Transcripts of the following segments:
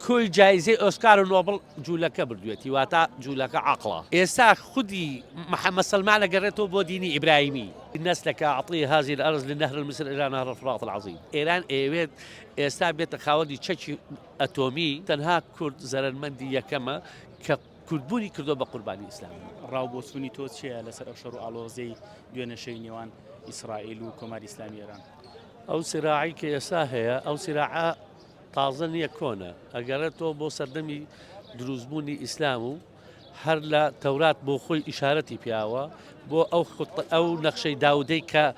كل جائزة أوسكار ونوبل جولك بردويتي واتا جولك عقلة إسا خدي محمد سلمان قريته بو ديني إبراهيمي الناس لك أعطيه هذه الأرض للنهر المصري إلى نهر الفرات العظيم إيران إيويد إسا بيت خاودي تشكي أتومي تنها كرد زرنمندي يكما كردبوني كردو بقرباني إسلامي ڕاوبۆچوونی تۆ چییە لەسەر ئەو شەڕ و ئاڵۆزەی دوێنەشەی نێوان ئیسرائیل و کۆماری ئیسلامی ئێران؟ أو سراعي كيسا هي أو سراعة تازن يكونا أجرته بو سردمي دروزبوني إسلامو هر لا تورات بو خوي إشارتي بياوا بو أو خط أو نقشي داودي ك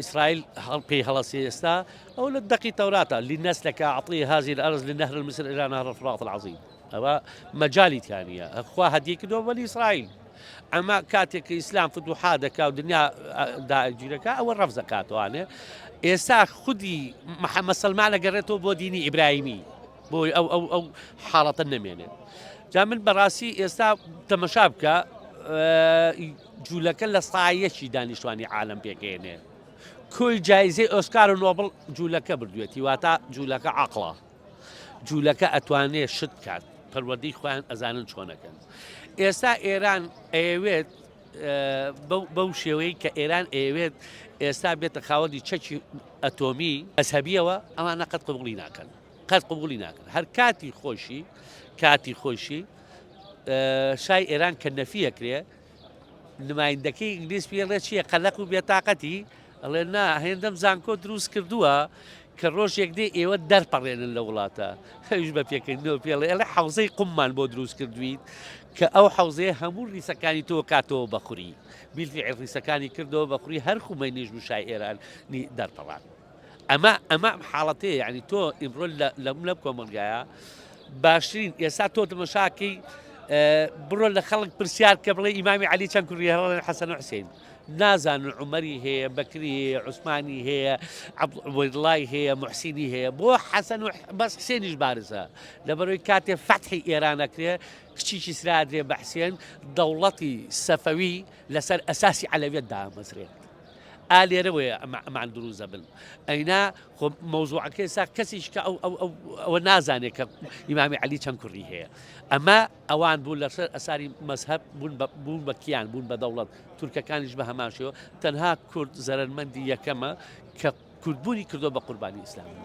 إسرائيل بي هلاسي استا أو للدقي توراتا للناس لك أعطيه هذه الأرض للنهر المصري إلى نهر الفرات العظيم هذا مجالي ثانية أخوة هديك دو ولي إسرائيل أما كاتك إسلام فتوحات كا ودنيا دا جيركا أو الرفض كاتو أنا إسا خدي محمد سلمان قريته بو ديني إبراهيمي بو أو حالة النمينة جا من براسي إسا تمشابكا جولك لصايشي دانشواني عالم بيكينه كل جائزة أوسكار ونوبل جولك بردويتي واتا جولك عقلة جولك أتواني شد كات پەروەردەی خۆیان ئەزانن چۆنەکەن ئێستا ئێران ئەیەوێت بەو شێوەیە کە ئێران ئەیەوێت ئێستا بێتە خاوەنی چەکی ئەتۆمی مەزهەبیەوە ئەوانە قەت قبوڵی ناکەن قەت قبوڵی ناکەن هەر کاتی خۆشی شای ئێران کە نەفیەکرێ نمایندەکەی ئینگلیز پێڵێ چییە قەلەق و بێتاقەتی ئەڵێ نا هێندەم زانکۆ دروست کردووە کە ڕۆژێک دێ ئێوە دەرپەڕێنن لە وڵاتە هەویش بە پێکەنینەوە پێڵێ ئەڵێ حەوزەی قوممان بۆ دروست کردوین کە ئەو حەوزەیە هەموو ڕیسەکانی تۆ کاتەوە بەخوری بیلفیعل ڕیسەکانی کردەوە بەخوری هەر خومەینیش بشای ئێرانی دەرپەڕان ئەمە حاڵەتەیە یعنی تۆ ئیمڕۆ لە کۆمەلگایە باشترین ئێستا تۆ تەماشاکەی بڕۆ لە خەڵک پرسیار کە بڵێ ئیمامی عەلی چەند کوڕی هەڵێن حەسەن و حوسێین نازانن عمەری هەیە بەکری هەیە عوسمانی هەیە عەبدوڵڵای هەیە موحسینی هەیە بۆ حەسەن و بەس حوسێنیش بارزە لەبەرەوەی کاتێ فەتحی ئێرانەکرێ کچیکی سرادرێ بە حوسێن دەوڵەتی سەفەوی لەسەر ئەساسی عەلەویەت دامەزرێت ئالێرەوەیە ئەمان دروزە بن ئەینا خۆ مەوزوعەکەی سا کەسیش کە ئەوە نازانێت کە ئیمامی عەلی چەند کوڕی هەیە ئەمە ئەوان بوون لەسەر ئەساری مەزهەب بوون بە کیان بوون بە دەوڵەت تورکەکانیش بە هەمان شێوە تەنها کورد زەرمەندی یەکەمە کە کوردبوونی کردو بە قوربانی ئیسلامی